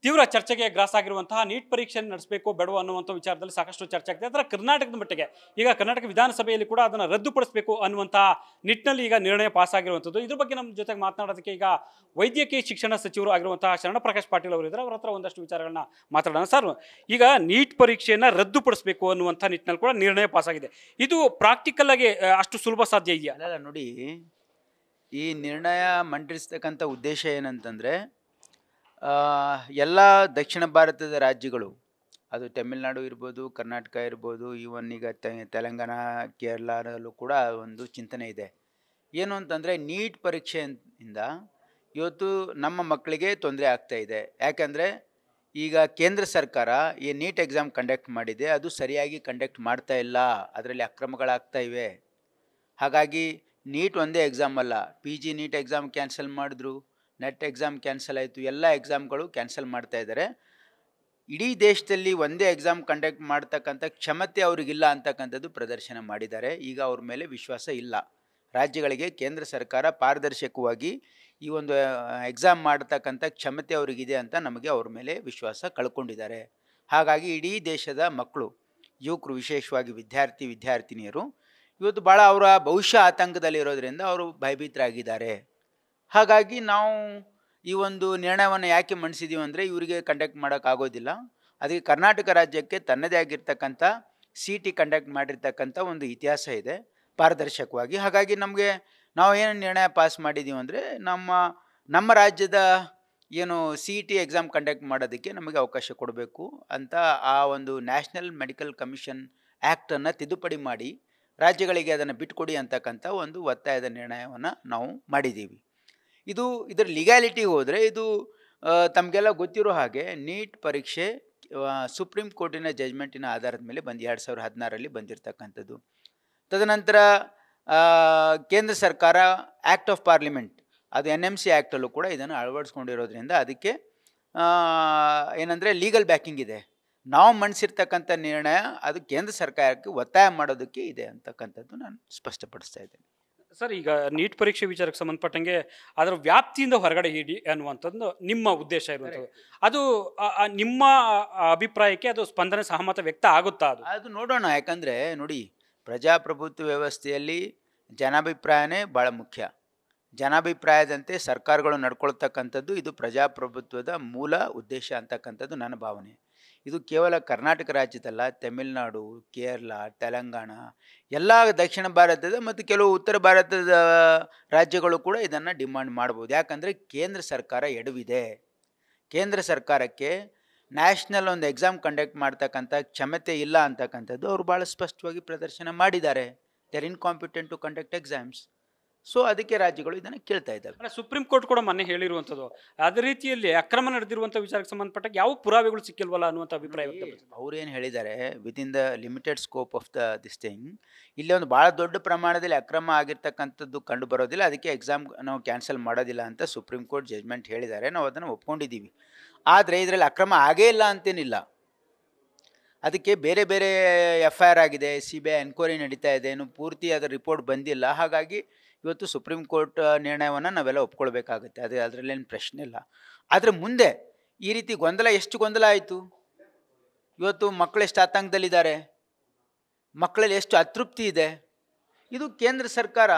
ತೀವ್ರ ಚರ್ಚೆಗೆ ಗ್ರಾಸ ಆಗಿರುವಂತಹ ನೀಟ್ ಪರೀಕ್ಷೆಯನ್ನು ನಡೆಸಬೇಕು ಬೇಡವೋ ಅನ್ನುವಂಥ ವಿಚಾರದಲ್ಲಿ ಸಾಕಷ್ಟು ಚರ್ಚೆ ಆಗ್ತಿದೆ. ಅದರ ಕರ್ನಾಟಕದ ಮಟ್ಟಿಗೆ ಈಗ ಕರ್ನಾಟಕ ವಿಧಾನಸಭೆಯಲ್ಲಿ ಕೂಡ ಅದನ್ನು ರದ್ದುಪಡಿಸಬೇಕು ಅನ್ನುವಂತಹ ನಿಟ್ಟಿನಲ್ಲಿ ಈಗ ನಿರ್ಣಯ ಪಾಸ್ ಆಗಿರುವಂಥದ್ದು. ಇದ್ರ ಬಗ್ಗೆ ನಮ್ಮ ಜೊತೆಗೆ ಮಾತನಾಡೋದಕ್ಕೆ ಈಗ ವೈದ್ಯಕೀಯ ಶಿಕ್ಷಣ ಸಚಿವರು ಆಗಿರುವಂತಹ ಶರಣಪ್ರಕಾಶ್ ಪಾಟೀಲ್ ಅವರು ಇದ್ದಾರೆ. ಅವರ ಹತ್ರ ಒಂದಷ್ಟು ವಿಚಾರಗಳನ್ನ ಮಾತಾಡೋಣ. ಸರ್, ಈಗ ನೀಟ್ ಪರೀಕ್ಷೆಯನ್ನು ರದ್ದುಪಡಿಸಬೇಕು ಅನ್ನುವಂಥ ನಿಟ್ಟಿನಲ್ಲಿ ಕೂಡ ನಿರ್ಣಯ ಪಾಸ್ ಆಗಿದೆ. ಇದು ಪ್ರಾಕ್ಟಿಕಲ್ ಆಗಿ ಅಷ್ಟು ಸುಲಭ ಸಾಧ್ಯ ಇದೆಯಾ? ಅಲ್ಲ ನೋಡಿ, ಈ ನಿರ್ಣಯ ಮಂಡಿಸ್ತಕ್ಕಂಥ ಉದ್ದೇಶ ಏನಂತಂದರೆ, ಎಲ್ಲ ದಕ್ಷಿಣ ಭಾರತದ ರಾಜ್ಯಗಳು, ಅದು ತಮಿಳುನಾಡು ಇರ್ಬೋದು, ಕರ್ನಾಟಕ ಇರ್ಬೋದು, ಈವನ್ ಈಗ ತೆಲಂಗಾಣ, ಕೇರಳದಲ್ಲೂ ಕೂಡ ಒಂದು ಚಿಂತನೆ ಇದೆ. ಏನು ಅಂತಂದರೆ, ನೀಟ್ ಪರೀಕ್ಷೆಯಿಂದ ಇವತ್ತು ನಮ್ಮ ಮಕ್ಕಳಿಗೆ ತೊಂದರೆ ಆಗ್ತಾ ಇದೆ. ಯಾಕಂದರೆ ಈಗ ಕೇಂದ್ರ ಸರ್ಕಾರ ಈ ನೀಟ್ ಎಕ್ಸಾಮ್ ಕಂಡಕ್ಟ್ ಮಾಡಿದೆ, ಅದು ಸರಿಯಾಗಿ ಕಂಡಕ್ಟ್ ಮಾಡ್ತಾ ಇಲ್ಲ, ಅದರಲ್ಲಿ ಅಕ್ರಮಗಳಾಗ್ತಾ ಇವೆ. ಹಾಗಾಗಿ ನೀಟ್ ಒಂದೇ ಎಕ್ಸಾಮ್ ಅಲ್ಲ, PG ನೀಟ್ ಎಕ್ಸಾಮ್ ಕ್ಯಾನ್ಸಲ್ ಮಾಡಿದ್ರು, ನೆಟ್ ಎಕ್ಸಾಮ್ ಕ್ಯಾನ್ಸಲ್ ಆಯಿತು, ಎಲ್ಲ ಎಕ್ಸಾಮ್ಗಳು ಕ್ಯಾನ್ಸಲ್ ಮಾಡ್ತಾ ಇದ್ದಾರೆ. ಇಡೀ ದೇಶದಲ್ಲಿ ಒಂದೇ ಎಕ್ಸಾಮ್ ಕಂಡಕ್ಟ್ ಮಾಡ್ತಕ್ಕಂಥ ಕ್ಷಮತೆ ಅವ್ರಿಗಿಲ್ಲ ಅಂತಕ್ಕಂಥದ್ದು ಪ್ರದರ್ಶನ ಮಾಡಿದ್ದಾರೆ. ಈಗ ಅವ್ರ ಮೇಲೆ ವಿಶ್ವಾಸ ಇಲ್ಲ. ರಾಜ್ಯಗಳಿಗೆ ಕೇಂದ್ರ ಸರ್ಕಾರ ಪಾರದರ್ಶಕವಾಗಿ ಈ ಒಂದು ಎಕ್ಸಾಮ್ ಮಾಡ್ತಕ್ಕಂಥ ಕ್ಷಮತೆ ಅವ್ರಿಗಿದೆ ಅಂತ ನಮಗೆ ಅವ್ರ ಮೇಲೆ ವಿಶ್ವಾಸ ಕಳ್ಕೊಂಡಿದ್ದಾರೆ. ಹಾಗಾಗಿ ಇಡೀ ದೇಶದ ಮಕ್ಕಳು, ಯುವಕರು, ವಿಶೇಷವಾಗಿ ವಿದ್ಯಾರ್ಥಿನಿಯರು ಇವತ್ತು ಭಾಳ ಅವರ ಭವಿಷ್ಯ ಆತಂಕದಲ್ಲಿರೋದ್ರಿಂದ ಅವರು ಭಯಭೀತರಾಗಿದ್ದಾರೆ. ಹಾಗಾಗಿ ನಾವು ಈ ಒಂದು ನಿರ್ಣಯವನ್ನು ಯಾಕೆ ಮಂಡಿಸಿದ್ದೀವಿ ಅಂದರೆ, ಇವರಿಗೆ ಕಂಡಕ್ಟ್ ಮಾಡೋಕ್ಕಾಗೋದಿಲ್ಲ. ಅದಕ್ಕೆ ಕರ್ನಾಟಕ ರಾಜ್ಯಕ್ಕೆ ತನ್ನದೇ ಆಗಿರ್ತಕ್ಕಂಥ CT ಕಂಡಕ್ಟ್ ಮಾಡಿರ್ತಕ್ಕಂಥ ಒಂದು ಇತಿಹಾಸ ಇದೆ ಪಾರದರ್ಶಕವಾಗಿ. ಹಾಗಾಗಿ ನಮಗೆ ನಾವು ಏನು ನಿರ್ಣಯ ಪಾಸ್ ಮಾಡಿದ್ದೀವಿ ಅಂದರೆ, ನಮ್ಮ ರಾಜ್ಯದ ಏನು CET ಎಕ್ಸಾಮ್ ಕಂಡಕ್ಟ್ ಮಾಡೋದಕ್ಕೆ ನಮಗೆ ಅವಕಾಶ ಕೊಡಬೇಕು ಅಂತ ಆ ಒಂದು ನ್ಯಾಷನಲ್ ಮೆಡಿಕಲ್ ಕಮಿಷನ್ ಆ್ಯಕ್ಟನ್ನು ತಿದ್ದುಪಡಿ ಮಾಡಿ ರಾಜ್ಯಗಳಿಗೆ ಅದನ್ನು ಬಿಟ್ಕೊಡಿ ಅಂತಕ್ಕಂಥ ಒಂದು ಒತ್ತಾಯದ ನಿರ್ಣಯವನ್ನು ನಾವು ಮಾಡಿದ್ದೀವಿ. ಇದರ ಲೀಗ್ಯಾಲಿಟಿಗೆ ಹೋದರೆ, ಇದು ತಮಗೆಲ್ಲ ಗೊತ್ತಿರೋ ಹಾಗೆ ನೀಟ್ ಪರೀಕ್ಷೆ ಸುಪ್ರೀಂ ಕೋರ್ಟಿನ ಜಜ್ಮೆಂಟಿನ ಆಧಾರದ ಮೇಲೆ 2016ರಲ್ಲಿ ಬಂದಿರತಕ್ಕಂಥದ್ದು. ತದನಂತರ ಕೇಂದ್ರ ಸರ್ಕಾರ ಆ್ಯಕ್ಟ್ ಆಫ್ ಪಾರ್ಲಿಮೆಂಟ್, ಅದು NMC ಆ್ಯಕ್ಟಲ್ಲೂ ಕೂಡ ಇದನ್ನು ಅಳವಡಿಸ್ಕೊಂಡಿರೋದ್ರಿಂದ ಅದಕ್ಕೆ ಏನಂದರೆ ಲೀಗಲ್ ಬ್ಯಾಕಿಂಗ್ ಇದೆ. ನಾವು ಮಂಡಿಸಿರ್ತಕ್ಕಂಥ ನಿರ್ಣಯ ಅದು ಕೇಂದ್ರ ಸರ್ಕಾರಕ್ಕೆ ಒತ್ತಾಯ ಮಾಡೋದಕ್ಕೆ ಇದೆ ಅಂತಕ್ಕಂಥದ್ದು ನಾನು ಸ್ಪಷ್ಟಪಡಿಸ್ತಾ ಇದ್ದೇನೆ. ಸರ್, ಈಗ ನೀಟ್ ಪರೀಕ್ಷೆ ವಿಚಾರಕ್ಕೆ ಸಂಬಂಧಪಟ್ಟಂಗೆ ಅದರ ವ್ಯಾಪ್ತಿಯಿಂದ ಹೊರಗಡೆ ಹಿಡಿ ಅನ್ನುವಂಥದ್ದು ನಿಮ್ಮ ಉದ್ದೇಶ ಇರುವಂಥದ್ದು. ಅದು ನಿಮ್ಮ ಅಭಿಪ್ರಾಯಕ್ಕೆ ಅದು ಸ್ಪಂದನೆ, ಸಹಮತ ವ್ಯಕ್ತ ಆಗುತ್ತಾ? ಅದು ನೋಡೋಣ. ಯಾಕಂದರೆ ನೋಡಿ, ಪ್ರಜಾಪ್ರಭುತ್ವ ವ್ಯವಸ್ಥೆಯಲ್ಲಿ ಜನಾಭಿಪ್ರಾಯನೇ ಭಾಳ ಮುಖ್ಯ. ಜನಾಭಿಪ್ರಾಯದಂತೆ ಸರ್ಕಾರಗಳು ನಡ್ಕೊಳ್ತಕ್ಕಂಥದ್ದು ಇದು ಪ್ರಜಾಪ್ರಭುತ್ವದ ಮೂಲ ಉದ್ದೇಶ ಅಂತಕ್ಕಂಥದ್ದು ನನ್ನ ಭಾವನೆ. ಇದು ಕೇವಲ ಕರ್ನಾಟಕ ರಾಜ್ಯದಲ್ಲ, ತಮಿಳುನಾಡು, ಕೇರಳ, ತೆಲಂಗಾಣ, ಎಲ್ಲ ದಕ್ಷಿಣ ಭಾರತದ ಮತ್ತು ಕೆಲವು ಉತ್ತರ ಭಾರತದ ರಾಜ್ಯಗಳು ಕೂಡ ಇದನ್ನು ಡಿಮಾಂಡ್ ಮಾಡ್ಬೋದು. ಯಾಕಂದರೆ ಕೇಂದ್ರ ಸರ್ಕಾರ ಎಡವಿದೆ. ಕೇಂದ್ರ ಸರ್ಕಾರಕ್ಕೆ ನ್ಯಾಷನಲ್ ಒಂದು ಎಕ್ಸಾಮ್ ಕಂಡಕ್ಟ್ ಮಾಡ್ತಕ್ಕಂಥ ಕ್ಷಮತೆ ಇಲ್ಲ ಅಂತಕ್ಕಂಥದ್ದು ಅವರು ಭಾಳ ಸ್ಪಷ್ಟವಾಗಿ ಪ್ರದರ್ಶನ ಮಾಡಿದ್ದಾರೆ. They are incompetent to conduct exams. So ಅದಕ್ಕೆ ರಾಜ್ಯಗಳು ಇದನ್ನು ಕೇಳ್ತಾ ಇದ್ದಾವೆ. ಸುಪ್ರೀಂ ಕೋರ್ಟ್ ಕೂಡ ಮೊನ್ನೆ ಹೇಳಿರುವಂಥದ್ದು ಅದೇ ರೀತಿಯಲ್ಲಿ ಅಕ್ರಮ ನಡೆದಿರುವಂಥ ವಿಚಾರಕ್ಕೆ ಸಂಬಂಧಪಟ್ಟ ಯಾವ ಪುರಾವೆಗಳು ಸಿಕ್ಕಿಲ್ವಲ್ಲ ಅನ್ನುವಂಥ ಅಭಿಪ್ರಾಯ ವ್ಯಕ್ತಪಡಿಸಿದ್ದಾರೆ. ಅವ್ರೇನು ಹೇಳಿದ್ದಾರೆ, within the limited scope of this thing, ಇಲ್ಲಿ ಒಂದು ಭಾಳ ದೊಡ್ಡ ಪ್ರಮಾಣದಲ್ಲಿ ಅಕ್ರಮ ಆಗಿರ್ತಕ್ಕಂಥದ್ದು ಕಂಡು ಬರೋದಿಲ್ಲ, ಅದಕ್ಕೆ ಎಕ್ಸಾಮ್ ನಾವು ಕ್ಯಾನ್ಸಲ್ ಮಾಡೋದಿಲ್ಲ ಅಂತ ಸುಪ್ರೀಂ ಕೋರ್ಟ್ ಜಜ್ಮೆಂಟ್ ಹೇಳಿದ್ದಾರೆ. ನಾವು ಅದನ್ನು ಒಪ್ಕೊಂಡಿದ್ದೀವಿ. ಆದರೆ ಇದರಲ್ಲಿ ಅಕ್ರಮ ಆಗೇ ಇಲ್ಲ ಅಂತೇನಿಲ್ಲ. ಅದಕ್ಕೆ ಬೇರೆ ಬೇರೆ FIR ಆಗಿದೆ, CBI ಎನ್ಕ್ವೈರಿ ನಡೀತಾ ಇದೆ, ಇನ್ನು ಪೂರ್ತಿ ಅದರ ರಿಪೋರ್ಟ್ ಬಂದಿಲ್ಲ. ಹಾಗಾಗಿ ಇವತ್ತು ಸುಪ್ರೀಂ ಕೋರ್ಟ್ ನಿರ್ಣಯವನ್ನು ನಾವೆಲ್ಲ ಒಪ್ಕೊಳ್ಬೇಕಾಗುತ್ತೆ. ಅದರಲ್ಲೇನು ಪ್ರಶ್ನೆ ಇಲ್ಲ. ಆದರೆ ಮುಂದೆ ಈ ರೀತಿ ಎಷ್ಟು ಗೊಂದಲ ಆಯಿತು. ಇವತ್ತು ಮಕ್ಕಳು ಎಷ್ಟು ಆತಂಕದಲ್ಲಿದ್ದಾರೆ, ಮಕ್ಕಳಲ್ಲಿ ಎಷ್ಟು ಅತೃಪ್ತಿ ಇದೆ. ಇದು ಕೇಂದ್ರ ಸರ್ಕಾರ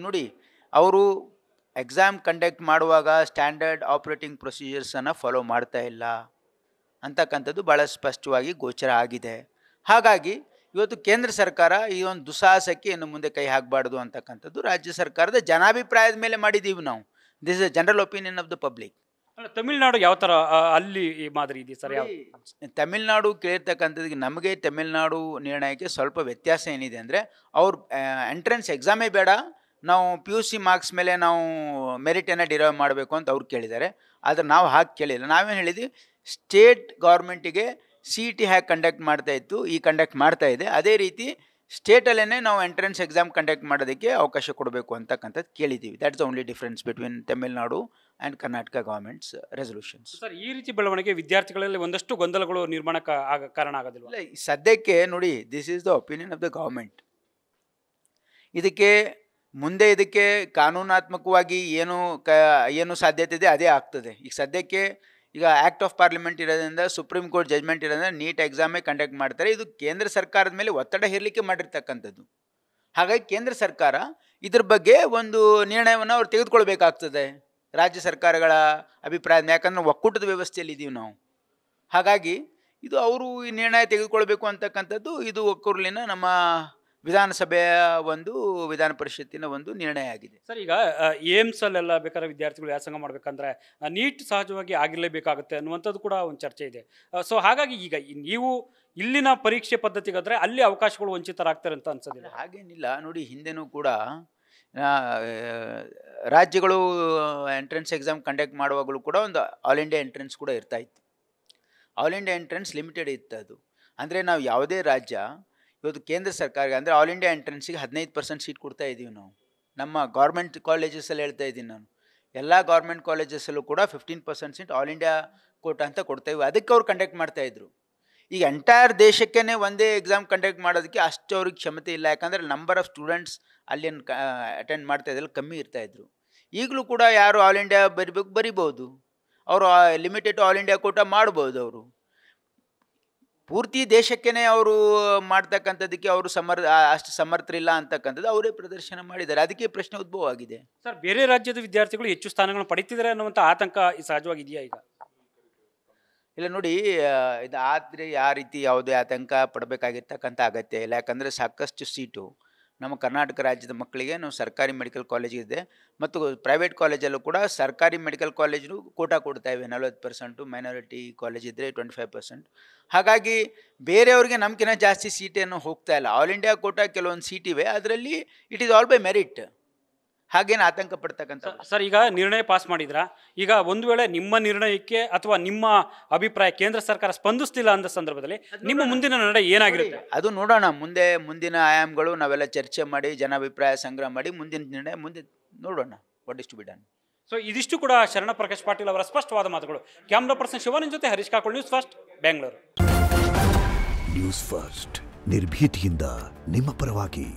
ನೋಡಿ, ಅವರು ಎಕ್ಸಾಮ್ ಕಂಡಕ್ಟ್ ಮಾಡುವಾಗ ಸ್ಟ್ಯಾಂಡರ್ಡ್ ಆಪ್ರೇಟಿಂಗ್ ಪ್ರೊಸೀಜರ್ಸನ್ನು ಫಾಲೋ ಮಾಡ್ತಾ ಇಲ್ಲ ಅಂತಕ್ಕಂಥದ್ದು ಭಾಳ ಸ್ಪಷ್ಟವಾಗಿ ಗೋಚರ ಆಗಿದೆ. ಹಾಗಾಗಿ ಇವತ್ತು ಕೇಂದ್ರ ಸರ್ಕಾರ ಈ ಒಂದು ದುಸ್ಸಾಹಸಕ್ಕೆ ಇನ್ನು ಮುಂದೆ ಕೈ ಹಾಕಬಾರ್ದು ಅಂತಕ್ಕಂಥದ್ದು ರಾಜ್ಯ ಸರ್ಕಾರದ ಜನಾಭಿಪ್ರಾಯದ ಮೇಲೆ ಮಾಡಿದ್ದೀವಿ ನಾವು. This is general opinion of the public. Tamil Nadu ಯಾವ ಥರ ಅಲ್ಲಿ ಈ ಮಾದರಿ ಇದೆ ಸರ್? ತಮಿಳುನಾಡು ಕೇಳಿರ್ತಕ್ಕಂಥದ್ದಕ್ಕೆ ನಮಗೆ ತಮಿಳುನಾಡು ನಿರ್ಣಯಕ್ಕೆ ಸ್ವಲ್ಪ ವ್ಯತ್ಯಾಸ ಏನಿದೆ ಅಂದರೆ, ಅವ್ರು ಎಂಟ್ರೆನ್ಸ್ ಎಕ್ಸಾಮೇ ಬೇಡ, ನಾವು PUC ಮಾರ್ಕ್ಸ್ ಮೇಲೆ ನಾವು ಮೆರಿಟನ್ನು ಡಿರೈವ್ ಮಾಡಬೇಕು ಅಂತ ಅವ್ರು ಕೇಳಿದ್ದಾರೆ. ಆದರೆ ನಾವು ಹಾಗೆ ಕೇಳಿಲ್ಲ. ನಾವೇನು ಹೇಳಿದ್ವಿ, ಸ್ಟೇಟ್ ಗೌರ್ಮೆಂಟಿಗೆ CET ಹ್ಯಾಗೆ ಕಂಡಕ್ಟ್ ಮಾಡ್ತಾಯಿತ್ತು, ಈ ಕಂಡಕ್ಟ್ ಮಾಡ್ತಾ ಇದೆ, ಅದೇ ರೀತಿ ಸ್ಟೇಟಲ್ಲೇ ನಾವು ಎಂಟ್ರೆನ್ಸ್ ಎಕ್ಸಾಮ್ ಕಂಡಕ್ಟ್ ಮಾಡೋದಕ್ಕೆ ಅವಕಾಶ ಕೊಡಬೇಕು ಅಂತಕ್ಕಂಥದ್ದು ಕೇಳಿದ್ದೀವಿ. That's the only difference between Tamil Nadu and Karnataka government's resolutions. Sir, ಈ ರೀತಿ ಬೆಳವಣಿಗೆ ವಿದ್ಯಾರ್ಥಿಗಳಲ್ಲಿ ಒಂದಷ್ಟು ಗೊಂದಲಗಳು ನಿರ್ಮಾಣಕ್ಕೆ ಕಾರಣ ಆಗೋದಿಲ್ಲ? ಇಲ್ಲ, ಸದ್ಯಕ್ಕೆ ನೋಡಿ, this is the opinion of the government. ಇದಕ್ಕೆ ಕಾನೂನಾತ್ಮಕವಾಗಿ ಏನು ಸಾಧ್ಯತೆ ಇದೆ ಅದೇ ಆಗ್ತದೆ. ಈಗ ಸದ್ಯಕ್ಕೆ ಈಗ ಆ್ಯಕ್ಟ್ ಆಫ್ ಪಾರ್ಲಿಮೆಂಟ್ ಇರೋದ್ರಿಂದ ಸುಪ್ರೀಂ ಕೋರ್ಟ್ ಜಜ್ಮೆಂಟ್ ಇರೋದ್ರಿಂದ ನೀಟ್ ಎಕ್ಸಾಮೇ ಕಂಡಕ್ಟ್ ಮಾಡ್ತಾರೆ. ಇದು ಕೇಂದ್ರ ಸರ್ಕಾರದ ಮೇಲೆ ಒತ್ತಡ ಹೇರಲಿಕ್ಕೆ ಮಾಡಿರ್ತಕ್ಕಂಥದ್ದು. ಹಾಗಾಗಿ ಕೇಂದ್ರ ಸರ್ಕಾರ ಇದ್ರ ಬಗ್ಗೆ ಒಂದು ನಿರ್ಣಯವನ್ನು ಅವ್ರು ತೆಗೆದುಕೊಳ್ಬೇಕಾಗ್ತದೆ, ರಾಜ್ಯ ಸರ್ಕಾರಗಳ ಅಭಿಪ್ರಾಯ. ಯಾಕಂದ್ರೆ ಒಕ್ಕೂಟದ ವ್ಯವಸ್ಥೆಯಲ್ಲಿ ಇದ್ದೀವಿ ನಾವು. ಹಾಗಾಗಿ ಇದು ಅವರು ಈ ನಿರ್ಣಯ ತೆಗೆದುಕೊಳ್ಬೇಕು ಅಂತಕ್ಕಂಥದ್ದು ಇದು ಒಕ್ಕೂರಲಿನ ನಮ್ಮ ವಿಧಾನಸಭೆಯ ಒಂದು ವಿಧಾನ ಪರಿಷತ್ತಿನ ಒಂದು ನಿರ್ಣಯ ಆಗಿದೆ. ಸರ್, ಈಗ ಏಮ್ಸಲ್ಲೆಲ್ಲ ಬೇಕಾದ್ರೆ ವಿದ್ಯಾರ್ಥಿಗಳು ವ್ಯಾಸಂಗ ಮಾಡಬೇಕಂದ್ರೆ ನೀಟ್ ಸಹಜವಾಗಿ ಆಗಿರಲೇಬೇಕಾಗುತ್ತೆ ಅನ್ನುವಂಥದ್ದು ಕೂಡ ಒಂದು ಚರ್ಚೆ ಇದೆ. ಸೊ ಹಾಗಾಗಿ ಈಗ ನೀವು ಇಲ್ಲಿನ ಪರೀಕ್ಷೆ ಪದ್ಧತಿಗಾದ್ರೆ ಅಲ್ಲಿ ಅವಕಾಶಗಳು ವಂಚಿತರಾಗ್ತಾರೆ ಅಂತ ಅನ್ಸೋದಿಲ್ಲ? ಹಾಗೇನಿಲ್ಲ ನೋಡಿ, ಹಿಂದೆನೂ ಕೂಡ ರಾಜ್ಯಗಳು ಎಂಟ್ರೆನ್ಸ್ ಎಕ್ಸಾಮ್ ಕಂಡಕ್ಟ್ ಮಾಡುವಾಗಲೂ ಕೂಡ ಒಂದು ಆಲ್ ಇಂಡಿಯಾ ಎಂಟ್ರೆನ್ಸ್ ಕೂಡ ಇರ್ತಾ ಇತ್ತು. ಆಲ್ ಇಂಡಿಯಾ ಎಂಟ್ರೆನ್ಸ್ ಲಿಮಿಟೆಡ್ ಇತ್ತು ಅದು. ಅಂದರೆ ನಾವು ಯಾವುದೇ ರಾಜ್ಯ ಇವತ್ತು ಕೇಂದ್ರ ಸರ್ಕಾರಕ್ಕೆ ಅಂದರೆ ಆಲ್ ಇಂಡಿಯಾ ಎಂಟ್ರೆನ್ಸಿಗೆ 15% ಸೀಟ್ ಕೊಡ್ತಾ ಇದ್ದೀವಿ ನಾವು. ನಮ್ಮ ಗೌರ್ಮೆಂಟ್ ಕಾಲೇಜಸಲ್ಲಿ ಹೇಳ್ತಾ ಇದ್ದೀನಿ ನಾನು, ಎಲ್ಲ ಗೌರ್ಮೆಂಟ್ ಕಾಲೇಜಸಲ್ಲೂ ಕೂಡ 15% ಸೀಟ್ ಆಲ್ ಇಂಡಿಯಾ ಕೋಟಾ ಅಂತ ಕೊಡ್ತಾಯಿವಿ. ಅದಕ್ಕೆ ಅವ್ರು ಕಂಡಕ್ಟ್ ಮಾಡ್ತಾಯಿದ್ರು. ಈಗ ಎಂಟೈರ್ ದೇಶಕ್ಕೇ ಒಂದೇ ಎಕ್ಸಾಮ್ ಕಂಡಕ್ಟ್ ಮಾಡೋದಕ್ಕೆ ಅಷ್ಟು ಅವ್ರಿಗೆ ಕ್ಷಮತೆ ಇಲ್ಲ. ಯಾಕಂದರೆ ನಂಬರ್ ಆಫ್ ಸ್ಟೂಡೆಂಟ್ಸ್ ಅಲ್ಲಿ ಅಟೆಂಡ್ ಮಾಡ್ತಾಯಿದ್ರಲ್ಲಿ ಕಮ್ಮಿ ಇರ್ತಾಯಿದ್ರು. ಈಗಲೂ ಕೂಡ ಯಾರು ಆಲ್ ಇಂಡಿಯಾ ಬರಿಬೋದು, ಅವರು ಲಿಮಿಟೆಡ್ ಆಲ್ ಇಂಡಿಯಾ ಕೋಟಾ ಮಾಡ್ಬೋದು. ಅವರು ಪೂರ್ತಿ ದೇಶಕ್ಕೇ ಅವರು ಮಾಡ್ತಕ್ಕಂಥದ್ದಕ್ಕೆ ಅವರು ಅಷ್ಟು ಸಮರ್ಥರಿಲ್ಲ ಅಂತಕ್ಕಂಥದ್ದು ಅವರೇ ಪ್ರದರ್ಶನ ಮಾಡಿದ್ದಾರೆ. ಅದಕ್ಕೆ ಪ್ರಶ್ನೆ ಉದ್ಭವ ಆಗಿದೆ. ಸರ್, ಬೇರೆ ರಾಜ್ಯದ ವಿದ್ಯಾರ್ಥಿಗಳು ಹೆಚ್ಚು ಸ್ಥಾನಗಳನ್ನು ಪಡಿತಿದ್ದಾರೆ ಅನ್ನುವಂಥ ಆತಂಕ ಸಹಜವಾಗಿದೆಯಾ ಈಗ? ಇಲ್ಲ ನೋಡಿ, ಇದು ಆದರೆ ಆ ರೀತಿ ಯಾವುದೇ ಆತಂಕ ಪಡಬೇಕಾಗಿರ್ತಕ್ಕಂಥ ಅಗತ್ಯ ಇಲ್ಲ. ಯಾಕಂದರೆ ಸಾಕಷ್ಟು ಸೀಟು ನಮ್ಮ ಕರ್ನಾಟಕ ರಾಜ್ಯದ ಮಕ್ಕಳಿಗೆ ನಾವು ಸರ್ಕಾರಿ ಮೆಡಿಕಲ್ ಕಾಲೇಜ್ ಇದೆ ಮತ್ತು ಪ್ರೈವೇಟ್ ಕಾಲೇಜಲ್ಲೂ ಕೂಡ ಸರ್ಕಾರಿ ಮೆಡಿಕಲ್ ಕಾಲೇಜು ಕೋಟಾ ಕೊಡ್ತಾ ಇವೆ. 40%, ಮೈನಾರಿಟಿ ಕಾಲೇಜ್ ಇದ್ದರೆ 25%. ಹಾಗಾಗಿ ಬೇರೆಯವ್ರಿಗೆ ನಮ್ಗಿಂತ ಜಾಸ್ತಿ ಸೀಟೇನು ಹೋಗ್ತಾ ಇಲ್ಲ. ಆಲ್ ಇಂಡಿಯಾ ಕೋಟಾ ಕೆಲವೊಂದು ಸೀಟ್ ಇವೆ, ಅದರಲ್ಲಿ it is all by merit. ಹಾಗೇನು ಆತಂಕ ಪಡ್ತಕ್ಕಂಥ. ಸರ್, ಈಗ ನಿರ್ಣಯ ಪಾಸ್ ಮಾಡಿದ್ರ, ಈಗ ಒಂದು ವೇಳೆ ನಿಮ್ಮ ನಿರ್ಣಯಕ್ಕೆ ಅಥವಾ ನಿಮ್ಮ ಅಭಿಪ್ರಾಯ ಕೇಂದ್ರ ಸರ್ಕಾರ ಸ್ಪಂದಿಸ್ತಿಲ್ಲ ಅಂದ ಸಂದರ್ಭದಲ್ಲಿ ನಿಮ್ಮ ಮುಂದಿನ ನಡೆ ಏನಾಗಿರುತ್ತೆ? ಅದು ನೋಡೋಣ. ಮುಂದಿನ ಆಯಾಮಗಳು ನಾವೆಲ್ಲ ಚರ್ಚೆ ಮಾಡಿ ಜನಾಭಿಪ್ರಾಯ ಸಂಗ್ರಹ ಮಾಡಿ ಮುಂದಿನ ನಿರ್ಣಯ ಮುಂದೆ ನೋಡೋಣ. What is to be done. So ಇದಿಷ್ಟು ಕೂಡ ಶರಣ ಪ್ರಕಾಶ್ ಪಾಟೀಲ್ ಅವರ ಸ್ಪಷ್ಟವಾದ ಮಾತುಗಳು. ಕ್ಯಾಮ್ರಾ ಪರ್ಸನ್ ಶಿವಾನಂದ್ ಜೊತೆ Harish Kakol, news first, Bengaluru. News first ನಿರ್ಭೀತಿಯಿಂದ ನಿಮ್ಮ ಪರವಾಗಿ.